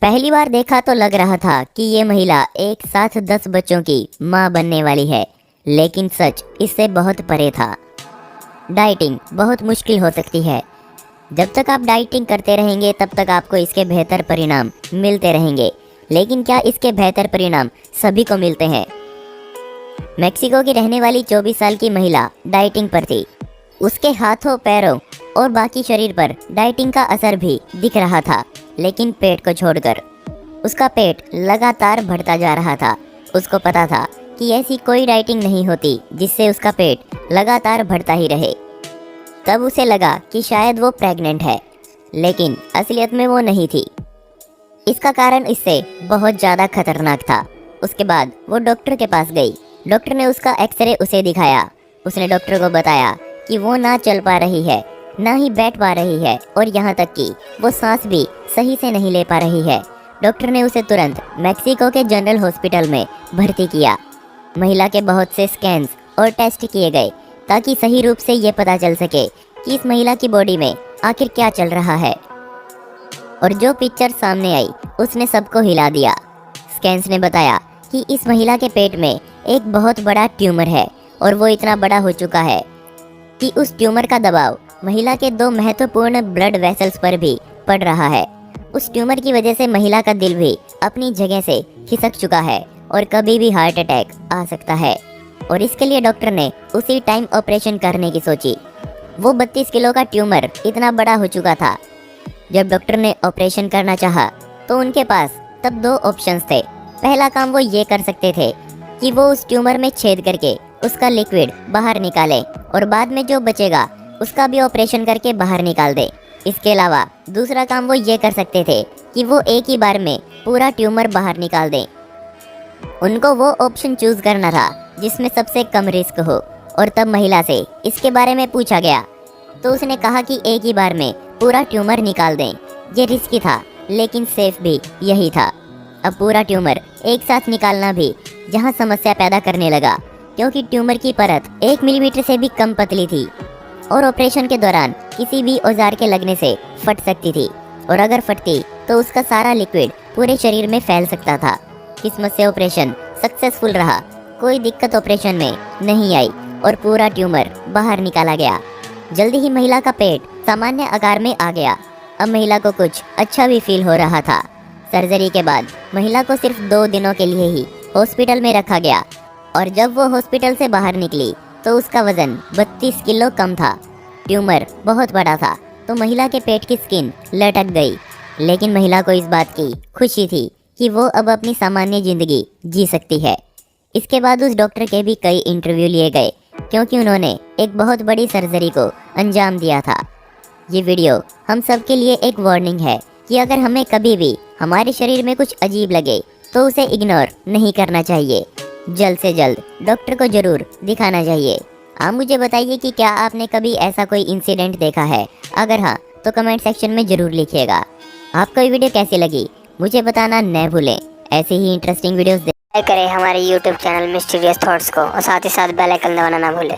पहली बार देखा तो लग रहा था कि ये महिला एक साथ 10 बच्चों की मां बनने वाली है, लेकिन सच इससे बहुत परे था। डाइटिंग बहुत मुश्किल हो सकती है। जब तक आप डाइटिंग करते रहेंगे तब तक आपको इसके बेहतर परिणाम मिलते रहेंगे, लेकिन क्या इसके बेहतर परिणाम सभी को मिलते हैं? मेक्सिको की रहने वाली 24 साल की महिला डाइटिंग पर थी। उसके हाथों, पैरों और बाकी शरीर पर डाइटिंग का असर भी दिख रहा था, लेकिन पेट को छोड़कर। उसका पेट लगातार बढ़ता जा रहा था। उसको पता था कि ऐसी कोई डाइटिंग नहीं होती जिससे उसका पेट लगातार बढ़ता ही रहे। तब उसे लगा कि शायद वो प्रेग्नेंट है, लेकिन असलियत में वो नहीं थी। इसका कारण इससे बहुत ज़्यादा खतरनाक था। उसके बाद वो डॉक्टर के पास गई। डॉक्टर ने उसका एक्सरे उसे दिखाया। उसने डॉक्टर को बताया कि वो ना चल पा रही है, ना ही बैठ पा रही है, और यहाँ तक कि वो सांस भी सही से नहीं ले पा रही है। डॉक्टर ने उसे तुरंत मेक्सिको के जनरल हॉस्पिटल में भर्ती किया। महिला के बहुत से स्कैन्स और टेस्ट किए गए ताकि सही रूप से ये पता चल सके कि इस महिला की बॉडी में आखिर क्या चल रहा है। और जो पिक्चर सामने आई उसने सबको हिला दिया। स्कैन्स ने बताया कि इस महिला के पेट में एक बहुत बड़ा ट्यूमर है, और वो इतना बड़ा हो चुका है कि उस ट्यूमर का दबाव महिला के 2 महत्वपूर्ण ब्लड वेसल्स पर भी पड़ रहा है। उस ट्यूमर की वजह से महिला का दिल भी अपनी जगह से खिसक चुका है और कभी भी हार्ट अटैक आ सकता है। और इसके लिए डॉक्टर ने उसी टाइम ऑपरेशन करने की सोची। वो 32 किलो का ट्यूमर इतना बड़ा हो चुका था। जब डॉक्टर ने ऑपरेशन करना चाहा तो उनके पास तब 2 ऑप्शंस थे। पहला काम वो ये कर सकते थे कि वो उस ट्यूमर में छेद करके उसका लिक्विड बाहर निकालें, और बाद में जो बचेगा उसका भी ऑपरेशन करके बाहर निकाल दे। इसके अलावा दूसरा काम वो ये कर सकते थे कि वो एक ही बार में पूरा ट्यूमर बाहर निकाल दें। उनको वो ऑप्शन चूज करना था जिसमें सबसे कम रिस्क हो। और तब महिला से इसके बारे में पूछा गया तो उसने कहा कि एक ही बार में पूरा ट्यूमर निकाल दें। ये रिस्की था, लेकिन सेफ भी यही था। अब पूरा ट्यूमर एक साथ निकालना भी जहाँ समस्या पैदा करने लगा, क्योंकि ट्यूमर की परत 1 मिलीमीटर से भी कम पतली थी और ऑपरेशन के दौरान किसी भी औजार के लगने से फट सकती थी, और अगर फटती तो उसका सारा लिक्विड पूरे शरीर में फैल सकता था। किस्मत से ऑपरेशन सक्सेसफुल रहा। कोई दिक्कत ऑपरेशन में नहीं आई और पूरा ट्यूमर बाहर निकाला गया। जल्दी ही महिला का पेट सामान्य आकार में आ गया। अब महिला को कुछ अच्छा भी फील हो रहा था। सर्जरी के बाद महिला को सिर्फ 2 दिनों के लिए ही हॉस्पिटल में रखा गया, और जब वो हॉस्पिटल से बाहर निकली तो उसका वजन 32 किलो कम था। ट्यूमर बहुत बड़ा था तो महिला के पेट की स्किन लटक गई, लेकिन महिला को इस बात की खुशी थी कि वो अब अपनी सामान्य जिंदगी जी सकती है। इसके बाद उस डॉक्टर के भी कई इंटरव्यू लिए गए, क्योंकि उन्होंने एक बहुत बड़ी सर्जरी को अंजाम दिया था। ये वीडियो हम सब के लिए एक वार्निंग है कि अगर हमें कभी भी हमारे शरीर में कुछ अजीब लगे तो उसे इग्नोर नहीं करना चाहिए। जल्द से जल्द डॉक्टर को जरूर दिखाना चाहिए। आप मुझे बताइए कि क्या आपने कभी ऐसा कोई इंसिडेंट देखा है? अगर हाँ तो कमेंट सेक्शन में जरूर लिखिएगा। आपको ये वीडियो कैसी लगी मुझे बताना न भूलें। ऐसे ही इंटरेस्टिंग वीडियोस देखते करें हमारे YouTube चैनल मिस्टीरियस थॉट्स को, और साथ ही साथ बेल आइकन दबाना ना भूलें।